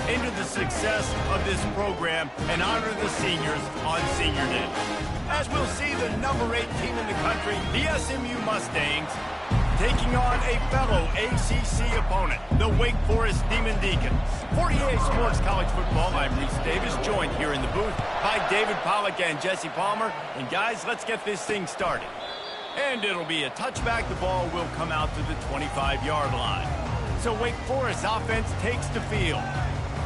into the success of this program and honor the seniors on Senior Day. As we'll see the number 8 team in the country, the SMU Mustangs, taking on a fellow ACC opponent, the Wake Forest Demon Deacons. 48 Sports College Football, I'm Reese Davis, joined here in the booth by David Pollack and Jesse Palmer. And guys, let's get this thing started. And it'll be a touchback. The ball will come out to the 25-yard line. So Wake Forest offense takes the field.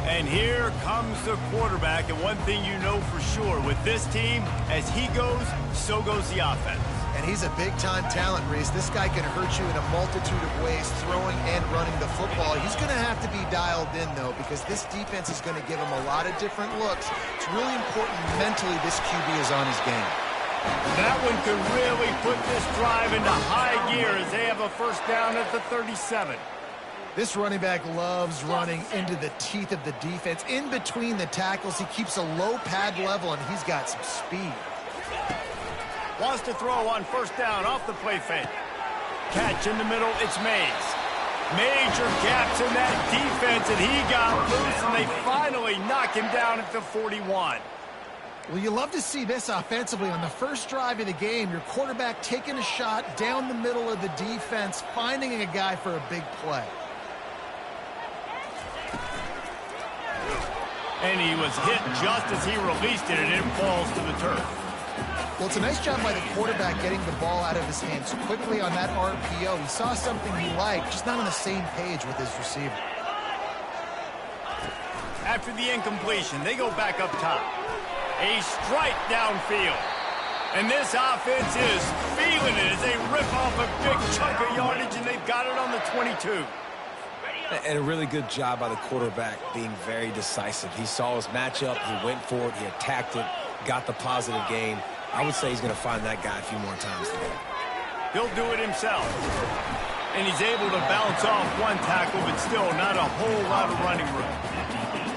And here comes the quarterback. And one thing you know for sure with this team, as he goes, so goes the offense. And he's a big-time talent, Reese. This guy can hurt you in a multitude of ways, throwing and running the football. He's going to have to be dialed in, though, because this defense is going to give him a lot of different looks. It's really important mentally this QB is on his game. That one could really put this drive into high gear as they have a first down at the 37. This running back loves running into the teeth of the defense. In between the tackles, he keeps a low pad level, and he's got some speed. Wants to throw on first down off the play fake. Catch in the middle, it's Mays. Major gaps in that defense, and he got loose, and they finally knock him down at the 41. Well, you love to see this offensively. On the first drive of the game, your quarterback taking a shot down the middle of the defense, finding a guy for a big play. And he was hit just as he released it, and it falls to the turf. Well, it's a nice job by the quarterback getting the ball out of his hands quickly on that RPO. He saw something he liked, just not on the same page with his receiver. After the incompletion, they go back up top. A strike downfield. And this offense is feeling it as they rip off a big chunk of yardage, and they've got it on the 22. And a really good job by the quarterback being very decisive. He saw his matchup, he went for it, he attacked it, got the positive gain. I would say he's going to find that guy a few more times today. He'll do it himself. And he's able to bounce off one tackle, but still not a whole lot of running room.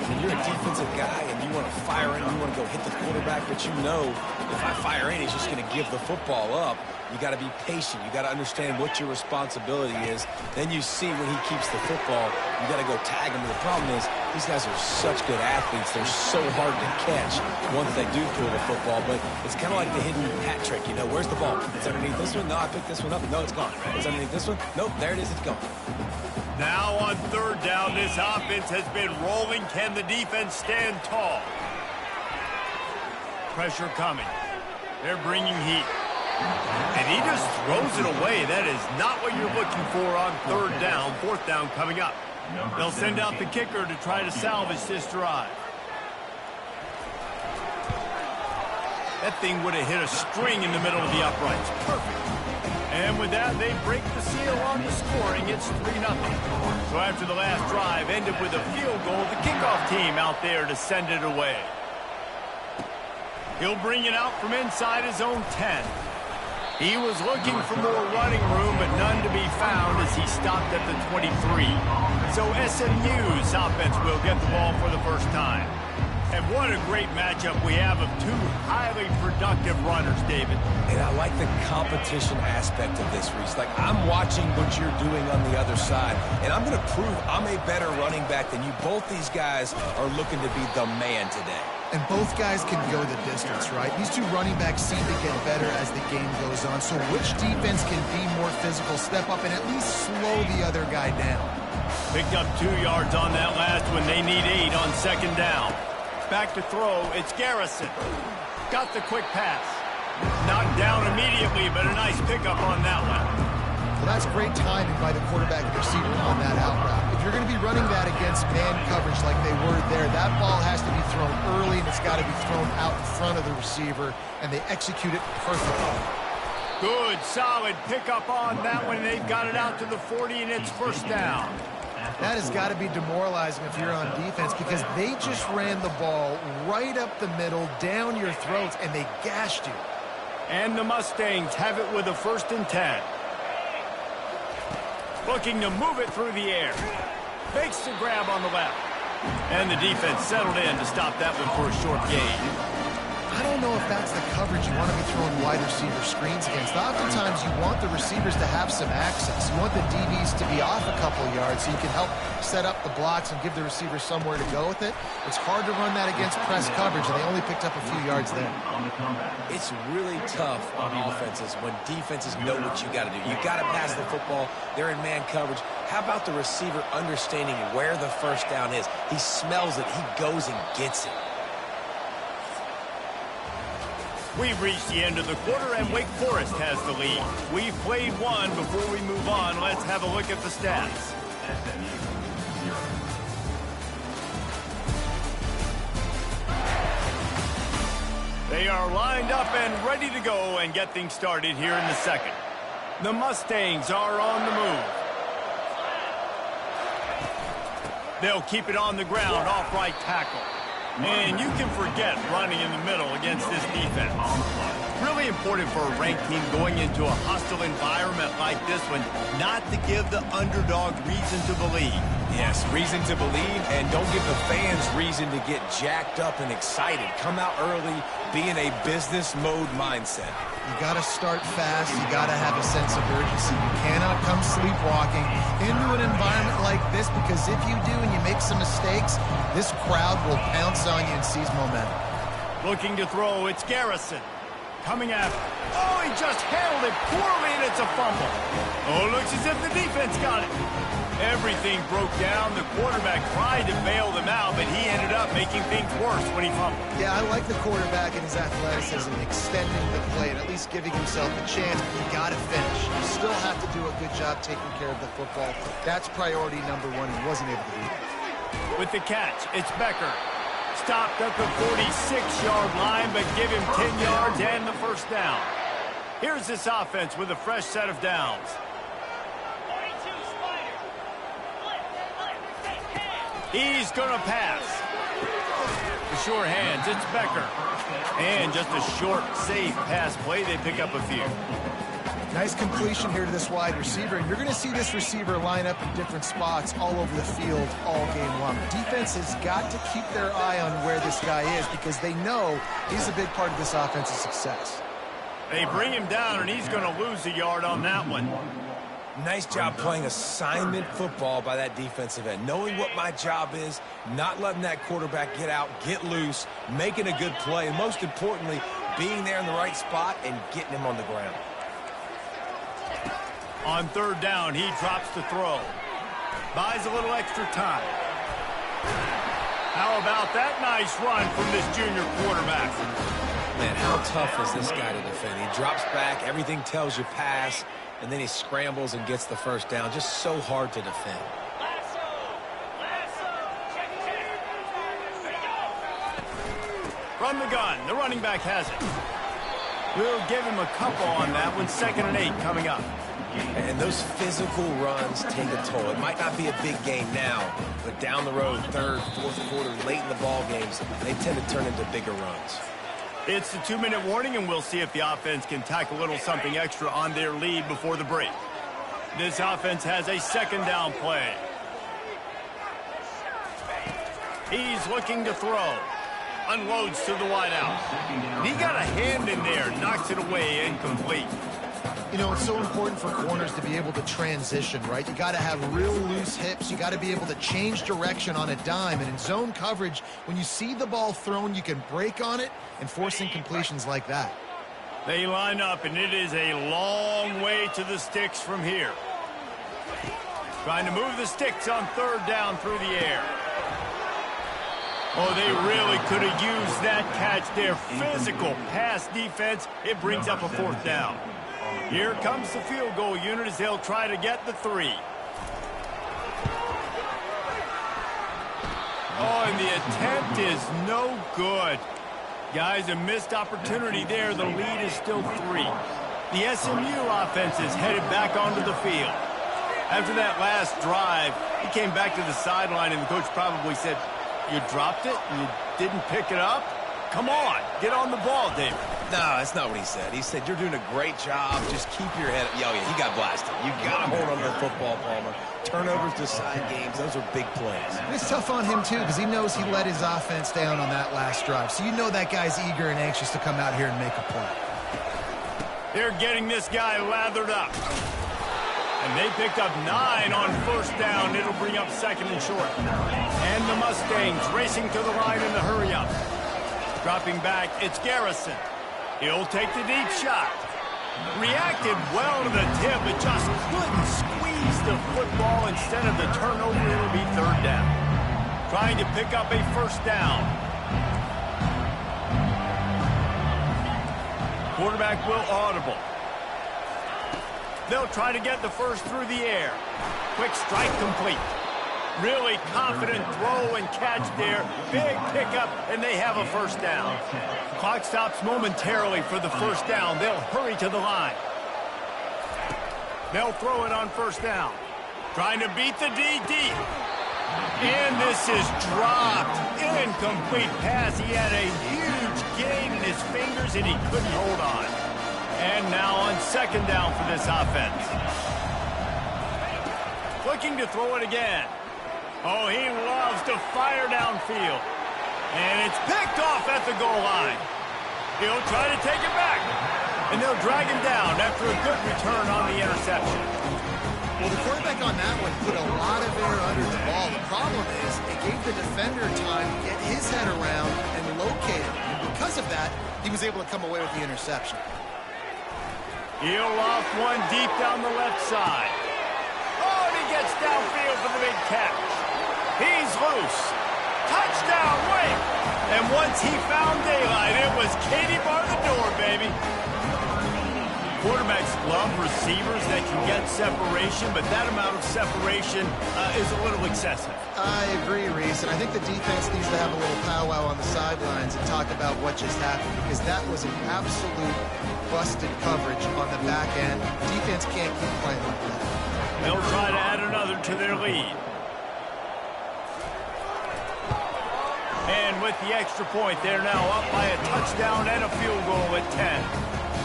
When you're a defensive guy and you want to fire in, you want to go hit the quarterback, but you know if I fire in, he's just going to give the football up. You got to be patient. You got to understand what your responsibility is. Then you see when he keeps the football, you got to go tag him. But the problem is these guys are such good athletes. They're so hard to catch once they do throw the football. But it's kind of like the hidden hat trick. You know, where's the ball? It's underneath this one. No, I picked this one up. No, it's gone. It's underneath this one. Nope, there it is. It's gone. Now on third down, this offense has been rolling. Can the defense stand tall? Pressure coming. They're bringing heat. And he just throws it away. That is not what you're looking for on third down. Fourth down coming up. They'll send out the kicker to try to salvage this drive. That thing would have hit a string in the middle of the uprights. Perfect. And with that, they break the seal on the scoring. It's 3-0. So after the last drive ended with a field goal, the kickoff team out there to send it away. He'll bring it out from inside his own 10. He was looking for more running room, but none to be found as he stopped at the 23. So SMU's offense will get the ball for the first time. And what a great matchup we have of two highly productive runners, David. And I like the competition aspect of this, Reese. Like, I'm watching what you're doing on the other side, and I'm going to prove I'm a better running back than you. Both these guys are looking to be the man today. And both guys can go the distance, right? These two running backs seem to get better as the game goes on. So which defense can be more physical, step up, and at least slow the other guy down? Picked up 2 yards on that last one. They need 8 on second down. Back to throw. It's Garrison. Got the quick pass. Knocked down immediately, but a nice pickup on that one. Well, that's great timing by the quarterback and receiver on that out route. If you're going to be running that against man coverage like they were there, that ball has to be thrown early, and it's got to be thrown out in front of the receiver, and they execute it perfectly. Good, solid pickup on that one. They've got it out to the 40, and it's first down. That has got to be demoralizing if you're on defense, because they just ran the ball right up the middle, down your throats, and they gashed you. And the Mustangs have it with a 1st and 10. Looking to move it through the air. Fakes the grab on the left. And the defense settled in to stop that one for a short gain. I don't know if that's the coverage you want to be throwing wide receiver screens against. Oftentimes, you want the receivers to have some access. You want the DBs to be off a couple yards so you can help set up the blocks and give the receiver somewhere to go with it. It's hard to run that against press coverage, and they only picked up a few yards there. It's really tough on offenses when defenses know what you got to do. You got to pass the football. They're in man coverage. How about the receiver understanding where the first down is? He smells it. He goes and gets it. We've reached the end of the quarter, and Wake Forest has the lead. We've played one. Before we move on, let's have a look at the stats. SMU, 0. They are lined up and ready to go and get things started here in the second. The Mustangs are on the move. They'll keep it on the ground, off right tackle. And you can forget running in the middle against this defense. Really important for a ranked team going into a hostile environment like this one, not to give the underdog reason to believe. Yes, reason to believe, and don't give the fans reason to get jacked up and excited. Come out early, be in a business mode mindset. You got to start fast. You got to have a sense of urgency. You cannot come sleepwalking into an environment like this, because if you do and you make some mistakes, this crowd will pounce on you and seize momentum. Looking to throw, it's Garrison. Coming after. Oh, he just handled it poorly, and it's a fumble. Oh, looks as if the defense got it. Everything broke down. The quarterback tried to bail them out, but he ended up making things worse when he fumbled. Yeah, I like the quarterback and his athleticism, extending the play and at least giving himself a chance, but you got to finish. You still have to do a good job taking care of the football. That's priority number one. He wasn't able to do that. With the catch, it's Becker. Stopped at the 46-yard line, but give him 10 yards and the first down. Here's this offense with a fresh set of downs. He's going to pass. The short hands, it's Becker. And just a short, safe pass play. They pick up a few. Nice completion here to this wide receiver. And you're going to see this receiver line up in different spots all over the field all game long. Defense has got to keep their eye on where this guy is, because they know he's a big part of this offense's success. They bring him down, and he's going to lose a yard on that one. Nice job playing assignment football by that defensive end. Knowing what my job is, not letting that quarterback get out, get loose, making a good play, and most importantly, being there in the right spot and getting him on the ground. On third down, he drops the throw. Buys a little extra time. How about that nice run from this junior quarterback? Man, how tough is this guy to defend? He drops back, everything tells you pass, and then he scrambles and gets the first down. Just so hard to defend. From the gun, the running back has it. We'll give him a couple on that one. 2nd and 8 coming up. And those physical runs take a toll. It might not be a big game now, but down the road, 3rd, 4th quarter, late in the ball games, they tend to turn into bigger runs. It's the 2-minute warning, and we'll see if the offense can tack a little something extra on their lead before the break. This offense has a 2nd down play. He's looking to throw. Unloads to the wideout. He got a hand in there, knocks it away, incomplete. You know, it's so important for corners to be able to transition, right? You got to have real loose hips. You got to be able to change direction on a dime. And in zone coverage, when you see the ball thrown, you can break on it and force incompletions like that. They line up, and it is a long way to the sticks from here. Trying to move the sticks on 3rd down through the air. Oh, they really could have used that catch there. Physical pass defense. It brings up a 4th down. Here comes the field goal unit as they'll try to get the 3. Oh, and the attempt is no good. Guys, a missed opportunity there. The lead is still 3. The SMU offense is headed back onto the field. After that last drive, he came back to the sideline, and the coach probably said, "You dropped it? You didn't pick it up? Come on, get on the ball, David." No, that's not what he said. He said, you're doing a great job. Just keep your head up. Oh, yeah, he got blasted. You got to hold on to the football, Palmer. Turnovers decide games. Those are big plays. It's tough on him, too, because he knows he let his offense down on that last drive. So you know that guy's eager and anxious to come out here and make a play. They're getting this guy lathered up. And they picked up 9 on first down. It'll bring up second and short. And the Mustangs racing to the line in the hurry-up. Dropping back, it's Garrison. He'll take the deep shot. Reacted well to the tip, but just couldn't squeeze the football. Instead of the turnover, it'll be third down. Trying to pick up a first down. Quarterback will audible. They'll try to get the first through the air. Quick strike complete. Really confident throw and catch there. Big pickup, and they have a first down. Clock stops momentarily for the first down. They'll hurry to the line. They'll throw it on first down. Trying to beat the D deep. And this is dropped. Incomplete pass. He had a huge gain in his fingers, and he couldn't hold on. And now on second down for this offense. Looking to throw it again. Oh, he loves to fire downfield. And it's picked off at the goal line. He'll try to take it back. And they'll drag him down after a good return on the interception. Well, the quarterback on that one put a lot of air under the ball. The problem is it gave the defender time to get his head around and locate him. And because of that, he was able to come away with the interception. He'll loft one deep down the left side. Oh, and he gets downfield for the big catch. He's loose. Touchdown, Wake. And once he found daylight, it was Katie bar the door, baby. Quarterbacks love receivers that can get separation, but that amount of separation is a little excessive. I agree, Reese, and I think the defense needs to have a little powwow on the sidelines and talk about what just happened, because that was an absolute busted coverage on the back end. Defense can't keep playing like that. They'll try to add another to their lead. And with the extra point, they're now up by a touchdown and a field goal at 10.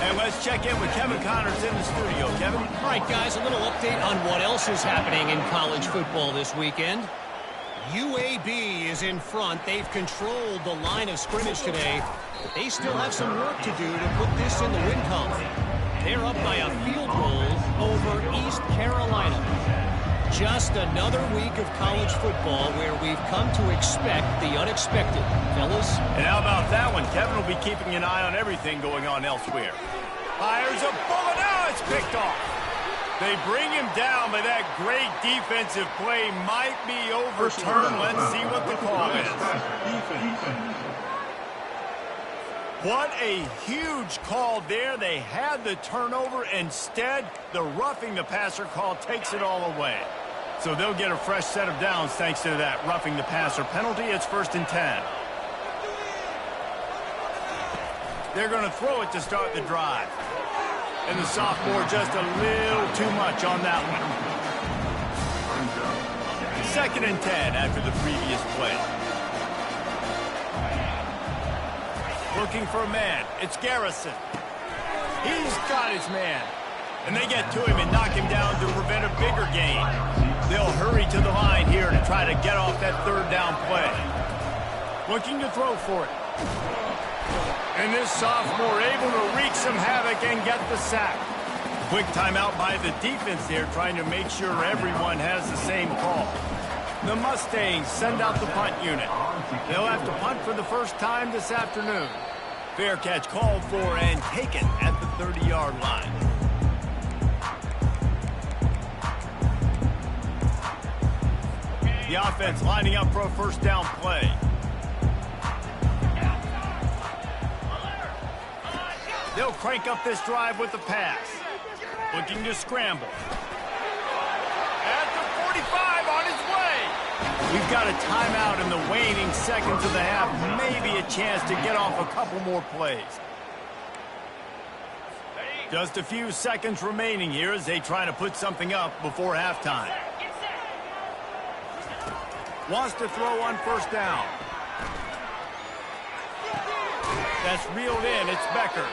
And let's check in with Kevin Connors in the studio. Kevin? All right, guys, a little update on what else is happening in college football this weekend. UAB is in front. They've controlled the line of scrimmage today, but they still have some work to do to put this in the win column. They're up by a field goal over East Carolina. Just another week of college football where we've come to expect the unexpected, fellas. And how about that one? Kevin will be keeping an eye on everything going on elsewhere. Fires a bullet. Now it's picked off. They bring him down, but that great defensive play might be overturned. Let's see what the call is. What a huge call there. They had the turnover. Instead, the roughing the passer call takes it all away. So they'll get a fresh set of downs thanks to that roughing the passer penalty. It's 1st and 10. They're going to throw it to start the drive. And the sophomore just a little too much on that one. 2nd and 10 after the previous play. Looking for a man. It's Garrison. He's got his man. And they get to him and knock him down to prevent a bigger gain. They'll hurry to the line here to try to get off that 3rd down play. Looking to throw for it. And this sophomore able to wreak some havoc and get the sack. Quick timeout by the defense there, trying to make sure everyone has the same call. The Mustangs send out the punt unit. They'll have to punt for the first time this afternoon. Fair catch called for and taken at the 30-yard line. The offense lining up for a first down play. They'll crank up this drive with the pass. Looking to scramble. At the 45 on his way. We've got a timeout in the waning seconds of the half. Maybe a chance to get off a couple more plays. Just a few seconds remaining here as they try to put something up before halftime. Wants to throw on first down. That's reeled in. It's Becker.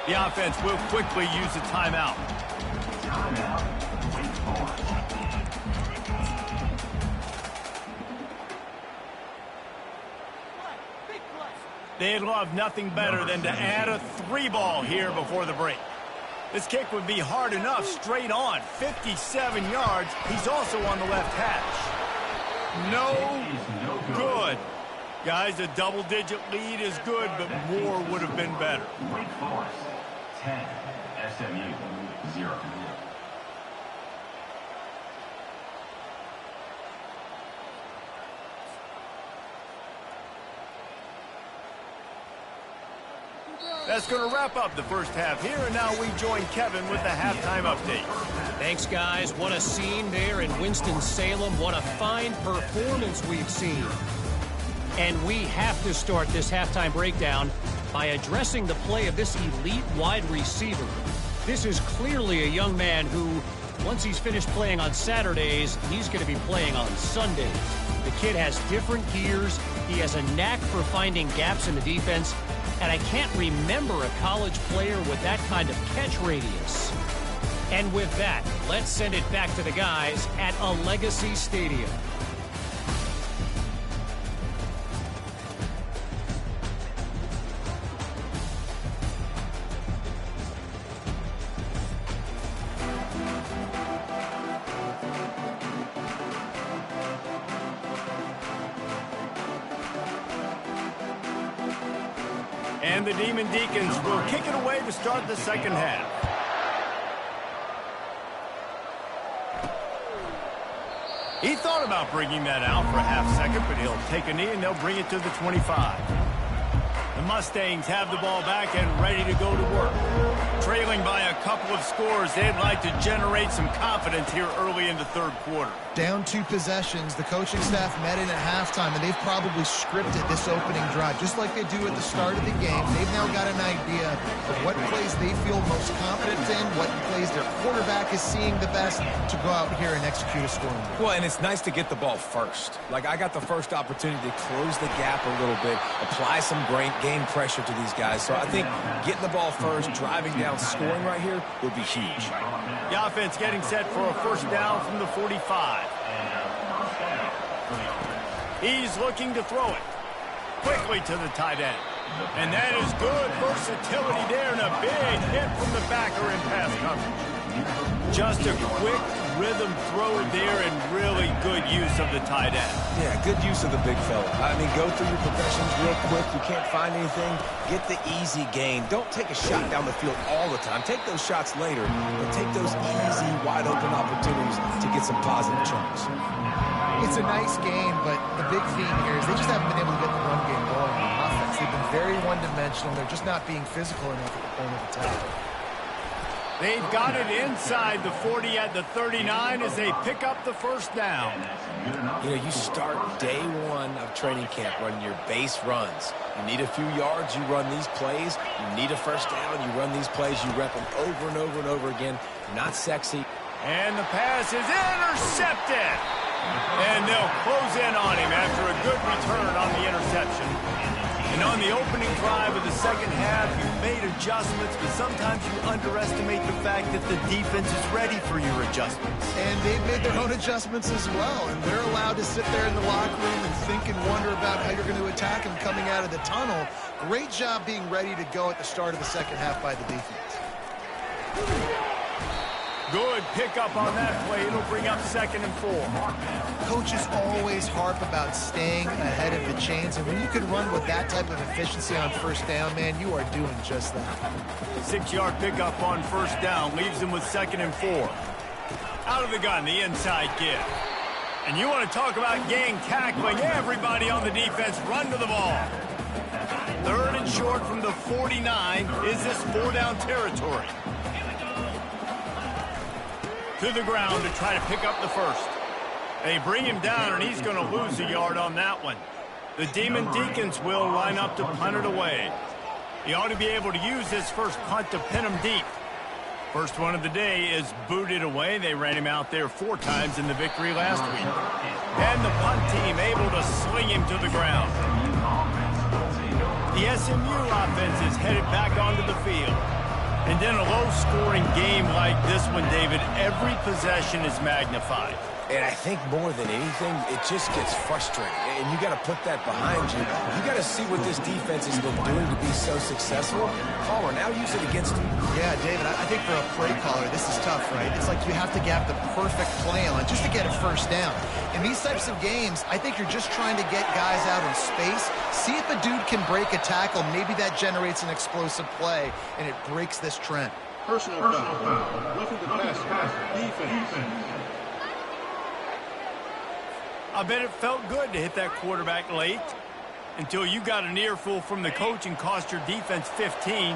The offense will quickly use a timeout. They'd love nothing better than to add a 3-ball here before the break. This kick would be hard enough straight on. 57 yards. He's also on the left hash. No good. Guys, a double-digit lead is good, but more would have been better. Wake Forest, 10. SMU, 0. That's going to wrap up the first half here, and now we join Kevin with the halftime update. Thanks, guys. What a scene there in Winston-Salem. What a fine performance we've seen. And we have to start this halftime breakdown by addressing the play of this elite wide receiver. This is clearly a young man who, once he's finished playing on Saturdays, he's going to be playing on Sundays. The kid has different gears. He has a knack for finding gaps in the defense. And I can't remember a college player with that kind of catch radius. And with that, let's send it back to the guys at a Legacy Stadium. And the Demon Deacons will kick it away to start the second half. He thought about bringing that out for a half second, but he'll take a knee and they'll bring it to the 25. The Mustangs have the ball back and ready to go to work. Trailing by a couple of scores, they'd like to generate some confidence here early in the third quarter. Down 2 possessions, the coaching staff met in at halftime, and they've probably scripted this opening drive, just like they do at the start of the game. They've now got an idea of what plays they feel most confident in, what plays their quarterback is seeing the best to go out here and execute a scoring. Well, and it's nice to get the ball first. Like, I got the first opportunity to close the gap a little bit, apply some game pressure to these guys. So I think getting the ball first, driving down, scoring right here would be huge. The offense getting set for a first down from the 45. He's looking to throw it quickly to the tight end. And that is good versatility there and a big hit from the backer in pass coverage. Just a quick rhythm throw there and really good use of the tight end. Yeah, good use of the big fella. I mean, go through your progressions real quick. You can't find anything. Get the easy gain. Don't take a shot down the field all the time. Take those shots later, but take those easy, wide-open opportunities to get some positive chunks. It's a nice game, but the big theme here is they just haven't been able to get the run game going on offense. They've been very one-dimensional. They're just not being physical enough at the point of attack. They've got it inside the 40 at the 39 as they pick up the first down. You know, you start day one of training camp running your base runs. You need a few yards, you run these plays. You need a first down, you run these plays. You rep them over and over and over again. Not sexy. And the pass is intercepted. And they'll close in on him after a good return on the interception. And on the opening drive of the second half, you've made adjustments, but sometimes you underestimate the fact that the defense is ready for your adjustments. And they've made their own adjustments as well, and they're allowed to sit there in the locker room and think and wonder about how you're going to attack them coming out of the tunnel. Great job being ready to go at the start of the second half by the defense. Good pickup on that play. It'll bring up 2nd and 4. Coaches always harp about staying ahead of the chains, and when you can run with that type of efficiency on first down, man, you are doing just that. 6-yard pickup on first down leaves them with 2nd and 4. Out of the gun, the inside give. And you want to talk about gang tackling. Everybody on the defense run to the ball. 3rd and short from the 49. Is this 4-down territory? To the ground to try to pick up the first. They bring him down, and he's going to lose a yard on that one. The Demon Deacons will line up to punt it away. He ought to be able to use this first punt to pin him deep. First one of the day is booted away. They ran him out there 4 times in the victory last week. And the punt team able to sling him to the ground. The SMU offense is headed back onto the field. And in a low-scoring game like this one, David, every possession is magnified. And I think more than anything, it just gets frustrating. And you got to put that behind you. You got to see what this defense has been doing to be so successful. Caller, now use it against him. Yeah, David, I think for a play caller, this is tough, right? It's like you have to get the perfect play on just to get a first down. In these types of games, I think you're just trying to get guys out in space, see if a dude can break a tackle. Maybe that generates an explosive play, and it breaks this trend. Personal foul. Roughing the passer. Defense. I bet it felt good to hit that quarterback late until you got an earful from the coach and cost your defense 15.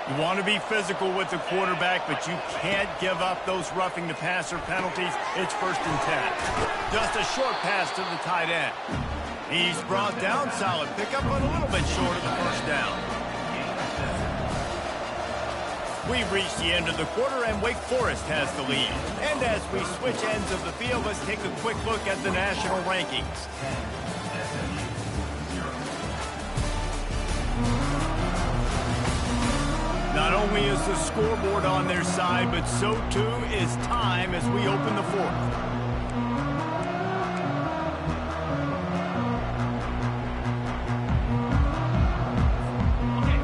You want to be physical with the quarterback, but you can't give up those roughing the passer penalties. It's 1st and 10. Just a short pass to the tight end. He's brought down, solid pickup, but a little bit short of the first down. We've reached the end of the quarter, and Wake Forest has the lead. And as we switch ends of the field, let's take a quick look at the national rankings. Not only is the scoreboard on their side, but so too is time as we open the fourth.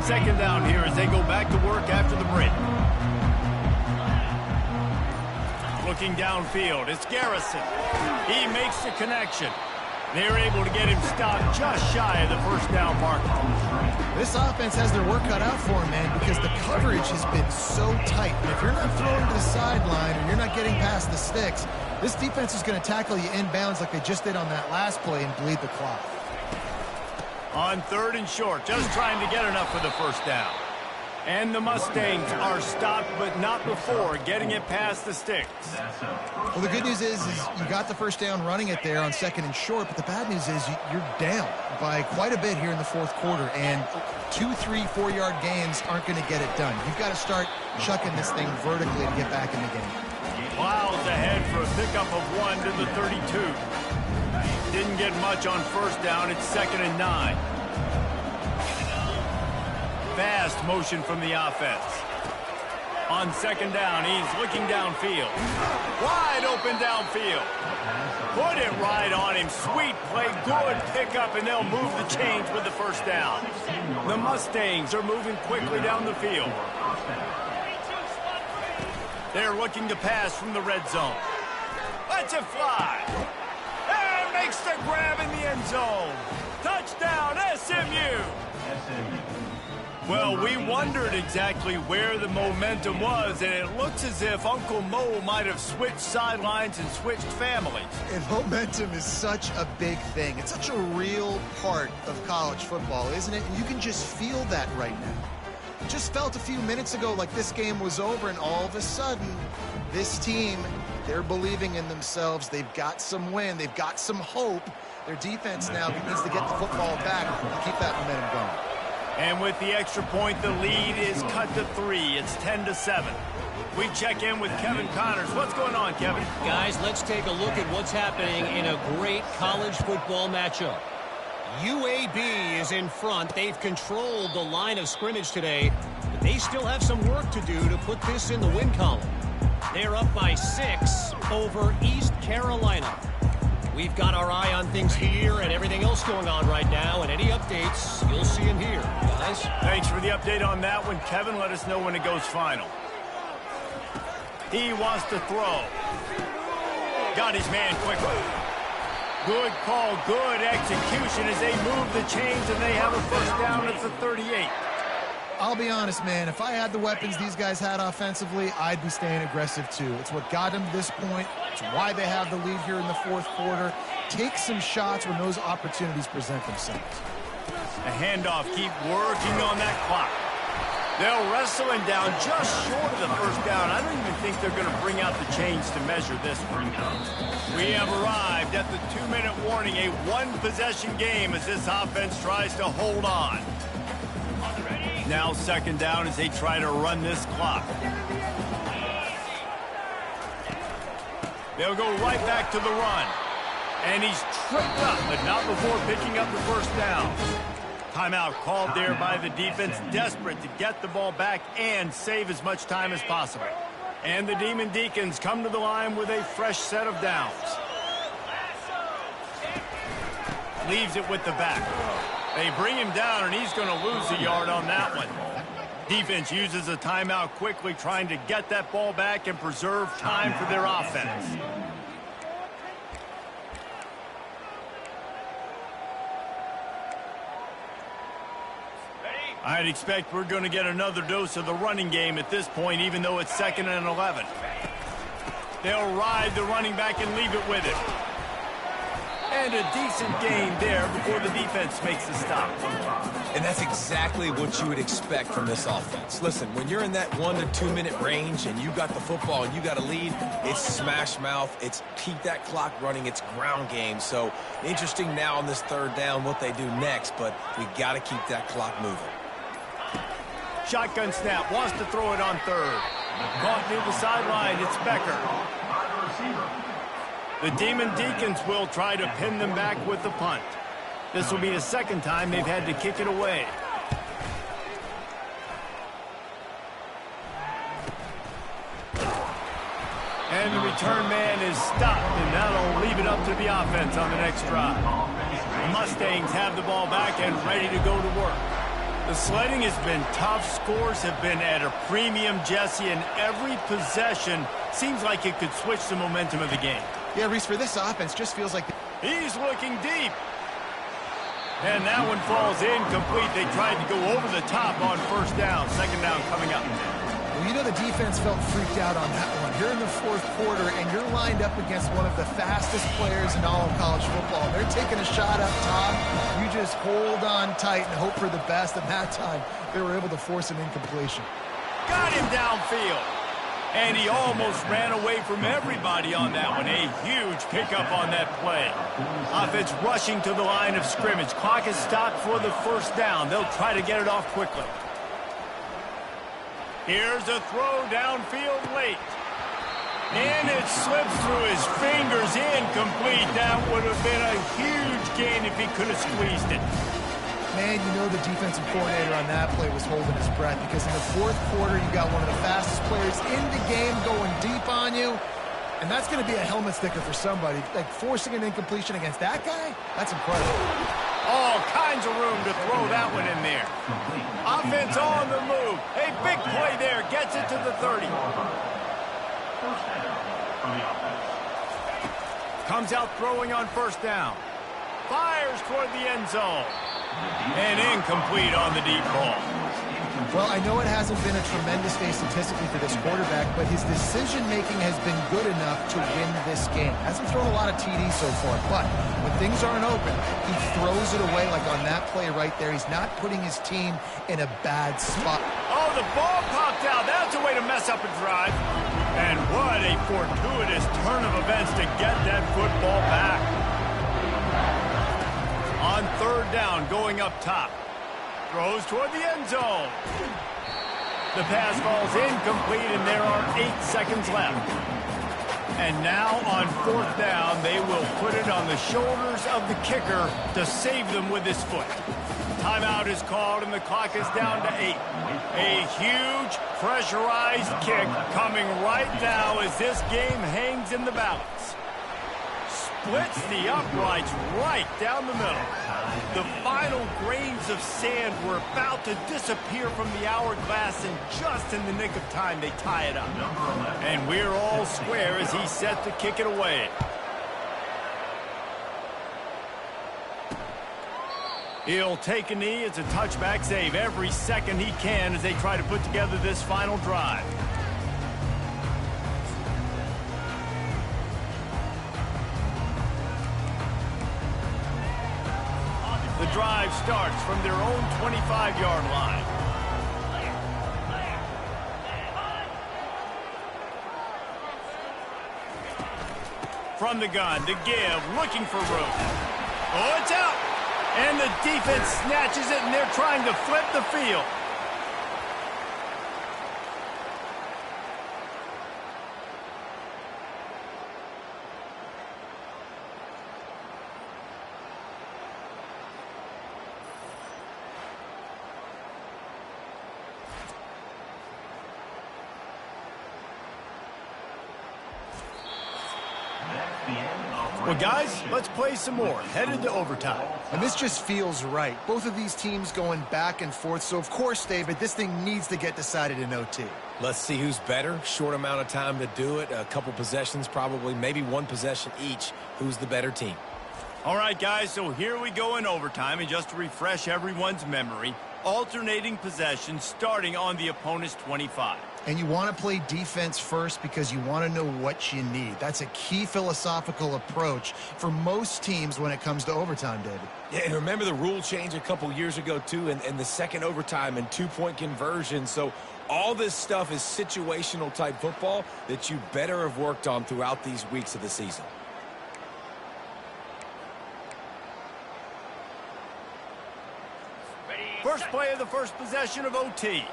Second down here as they go back to work after the break. Looking downfield, it's Garrison. He makes the connection. They're able to get him stopped just shy of the first down marker. This offense has their work cut out for them, man, because the coverage has been so tight. And if you're not throwing to the sideline or you're not getting past the sticks, this defense is going to tackle you inbounds like they just did on that last play and bleed the clock. On 3rd and short, just trying to get enough for the first down. And the Mustangs are stopped, but not before getting it past the sticks. Well, the good news is you got the first down running it there on 2nd and short, but the bad news is you're down by quite a bit here in the 4th quarter, and 2, 3, 4-yard gains aren't going to get it done. You've got to start chucking this thing vertically to get back in the game. Miles ahead for a pickup of 1 to the 32. Didn't get much on first down. It's 2nd and 9. Fast motion from the offense. On 2nd down, he's looking downfield. Wide open downfield. Put it right on him. Sweet play, good pickup, and they'll move the chains with the first down. The Mustangs are moving quickly down the field. They're looking to pass from the red zone. Let's it fly. And makes the grab in the end zone. Touchdown, SMU. Well, we wondered exactly where the momentum was, and it looks as if Uncle Mo might have switched sidelines and switched families. And momentum is such a big thing. It's such a real part of college football, isn't it? And you can just feel that right now. It just felt a few minutes ago like this game was over, and all of a sudden, this team, they're believing in themselves. They've got some wind. They've got some hope. Their defense now needs to get the football back and keep that momentum going. And with the extra point, the lead is cut to 3. It's 10-7. We check in with Kevin Connors. What's going on, Kevin? Guys, let's take a look at what's happening in a great college football matchup. UAB is in front. They've controlled the line of scrimmage today, but they still have some work to do to put this in the win column. They're up by 6 over East Carolina. We've got our eye on things here and everything else going on right now, and any updates, you'll see them here. Guys? Thanks for the update on that one, Kevin. Let us know when it goes final. He wants to throw. Got his man quickly. Good call, good execution as they move the chains, and they have a first down at the 38. I'll be honest, man, if I had the weapons these guys had offensively, I'd be staying aggressive too. It's what got them to this point. It's why they have the lead here in the 4th quarter. Take some shots when those opportunities present themselves. A handoff, keep working on that clock. They'll wrestle him down just short of the first down. I don't even think they're going to bring out the chains to measure this one. We have arrived at the 2-minute warning, a one-possession game as this offense tries to hold on. Now 2nd down as they try to run this clock. They'll go right back to the run. And he's tripped up, but not before picking up the first down. Timeout called there by the defense, desperate to get the ball back and save as much time as possible. And the Demon Deacons come to the line with a fresh set of downs. Leaves it with the back. They bring him down, and he's going to lose a yard on that one. Defense uses a timeout quickly, trying to get that ball back and preserve time for their offense. I'd expect we're going to get another dose of the running game at this point, even though it's 2nd and 11. They'll ride the running back and leave it with it. And a decent gain there before the defense makes the stop. And that's exactly what you would expect from this offense. Listen, when you're in that 1 to 2 minute range and you got the football and you got a lead, it's smash mouth, it's keep that clock running, it's ground game. So interesting now on this 3rd down what they do next, but we got to keep that clock moving. Shotgun snap, wants to throw it on 3rd. Caught near the sideline, it's Becker. The Demon Deacons will try to pin them back with the punt. This will be the 2nd time they've had to kick it away. And the return man is stopped, and that'll leave it up to the offense on the next drive. The Mustangs have the ball back and ready to go to work. The sledding has been tough. Scores have been at a premium, Jesse, and every possession seems like it could switch the momentum of the game. Yeah, Reese, for this offense, just feels like... He's looking deep. And that one falls incomplete. They tried to go over the top on 1st down. 2nd down coming up. Well, you know the defense felt freaked out on that one. You're in the 4th quarter, and you're lined up against one of the fastest players in all of college football. They're taking a shot up top. You just hold on tight and hope for the best. And that time, they were able to force an incompletion. Got him downfield. And he almost ran away from everybody on that one. A huge pickup on that play. Offense rushing to the line of scrimmage. Clock is stopped for the 1st down. They'll try to get it off quickly. Here's a throw downfield late. And it slips through his fingers, incomplete. That would have been a huge gain if he could have squeezed it. Man, you know the defensive coordinator on that play was holding his breath, because in the 4th quarter, you got one of the fastest players in the game going deep on you, and that's going to be a helmet sticker for somebody. Like, forcing an incompletion against that guy, that's incredible. All kinds of room to throw that one in there. Offense on the move. A big play there. Gets it to the 30. Comes out throwing on 1st down. Fires toward the end zone. And incomplete on the deep ball. Well, I know it hasn't been a tremendous day statistically for this quarterback, but his decision-making has been good enough to win this game. Hasn't thrown a lot of TDs so far, but when things aren't open, he throws it away like on that play right there. He's not putting his team in a bad spot. Oh, the ball popped out. That's a way to mess up a drive. And what a fortuitous turn of events to get that football back. On 3rd down, going up top. Throws toward the end zone. The pass falls incomplete, and there are 8 seconds left. And now on 4th down, they will put it on the shoulders of the kicker to save them with his foot. Timeout is called, and the clock is down to 8. A huge, pressurized kick coming right now as this game hangs in the balance. Splits the uprights right down the middle. The final grains of sand were about to disappear from the hourglass, and just in the nick of time, they tie it up. And we're all square as he's set to kick it away. He'll take a knee. It's a touchback save every second he can as they try to put together this final drive. The drive starts from their own 25-yard line. From the gun to give, looking for room. Oh, it's out! And the defense snatches it, and they're trying to flip the field. Well, guys, let's play some more. Headed to overtime. And this just feels right. Both of these teams going back and forth. So, of course, David, this thing needs to get decided in OT. Let's see who's better. Short amount of time to do it. A couple possessions probably, maybe one possession each. Who's the better team? All right, guys, so here we go in overtime. And just to refresh everyone's memory, alternating possessions starting on the opponent's 25. And you want to play defense first because you want to know what you need. That's a key philosophical approach for most teams when it comes to overtime, David. Yeah, and remember the rule change a couple years ago, too, and the second overtime and two-point conversion. So all this stuff is situational type football that you better have worked on throughout these weeks of the season. First play of the first possession of OT.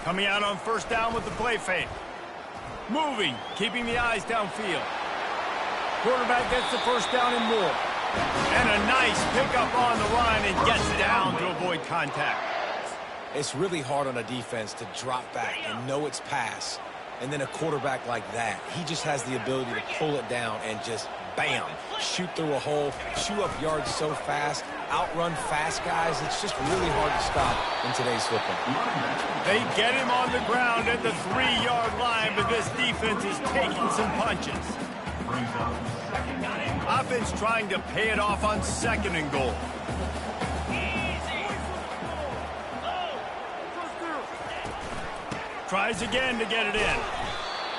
Coming out on first down with the play fake. Moving, keeping the eyes downfield. Quarterback gets the first down and more. And a nice pickup on the line and gets down to avoid contact. It's really hard on a defense to drop back and know it's pass. And then a quarterback like that, he just has the ability to pull it down and just, bam, shoot through a hole, chew up yards so fast, outrun fast guys. It's just really hard to stop in today's football. They get him on the ground at the 3-yard line, but this defense is taking some punches. Offense trying to pay it off on second and goal. Tries again to get it in.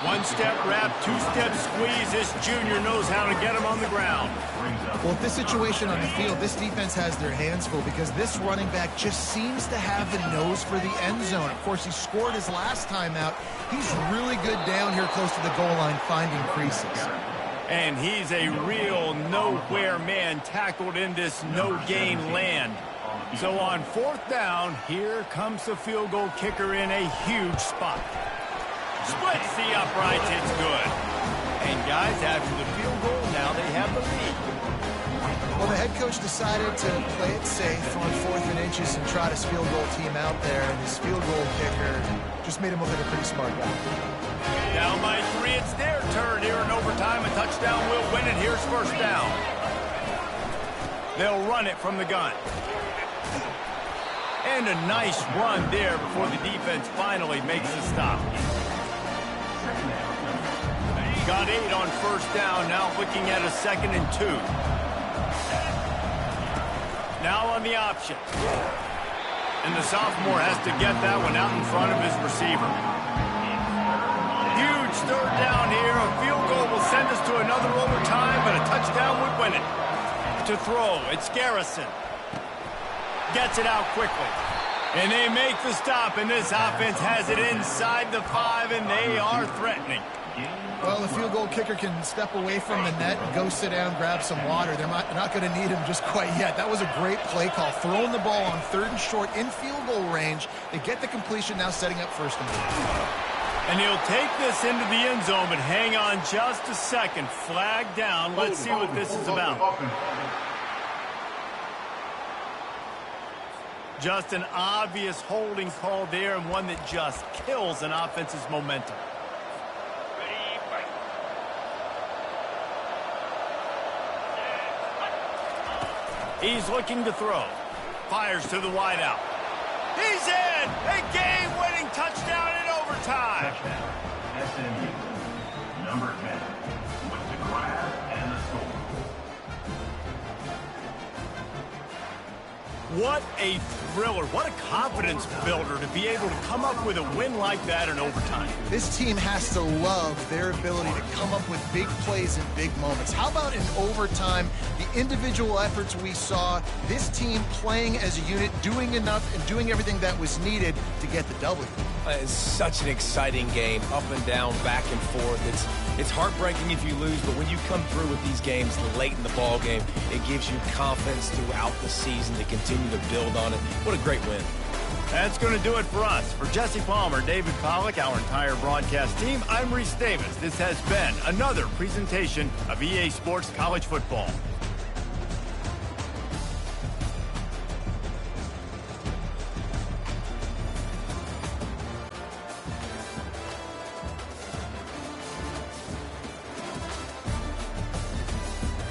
One-step wrap, two-step squeeze. This junior knows how to get him on the ground. Well, with this situation on the field, this defense has their hands full because this running back just seems to have the nose for the end zone. Of course, he scored his last time out. He's really good down here close to the goal line finding creases. And he's a real nowhere man tackled in this no-gain land. So on fourth down, here comes the field goal kicker in a huge spot. Splits the uprights, it's good. And guys, after the field goal, now they have the lead. Well, the head coach decided to play it safe on 4th and inches and try to field goal team out there, and his field goal kicker just made him look like a pretty smart guy. Down by 3, it's their turn here in overtime. A touchdown will win it. Here's first down. They'll run it from the gun. And a nice run there before the defense finally makes the stop. Got 8 on first down, now looking at a 2nd and 2. Now on the option. And the sophomore has to get that one out in front of his receiver. Huge third down here. A field goal will send us to another overtime, but a touchdown would win it. To throw, it's Garrison. Gets it out quickly. And they make the stop, and this offense has it inside the 5, and they are threatening. Well, the field goal kicker can step away from the net and go sit down, grab some water. They're not going to need him just quite yet. That was a great play call. Throwing the ball on 3rd and short in field goal range. They get the completion, now setting up 1st and goal. And he'll take this into the end zone, but hang on just a second. Flag down. Let's see what this is about. Just an obvious holding call there, and one that just kills an offense's momentum. He's looking to throw. Fires to the wideout. He's in! A game-winning touchdown in overtime! Touchdown. SMU. Number 10. With the grab and the score. What a thriller. What a confidence builder to be able to come up with a win like that in overtime. This team has to love their ability to come up with big plays in big moments. How about in overtime, the individual efforts we saw, this team playing as a unit, doing enough and doing everything that was needed to get the W. It's such an exciting game, up and down, back and forth. It's heartbreaking if you lose, but when you come through with these games late in the ball game, it gives you confidence throughout the season to continue to build on it. What a great win. That's going to do it for us. For Jesse Palmer, David Pollack, our entire broadcast team, I'm Reese Davis. This has been another presentation of EA Sports College Football.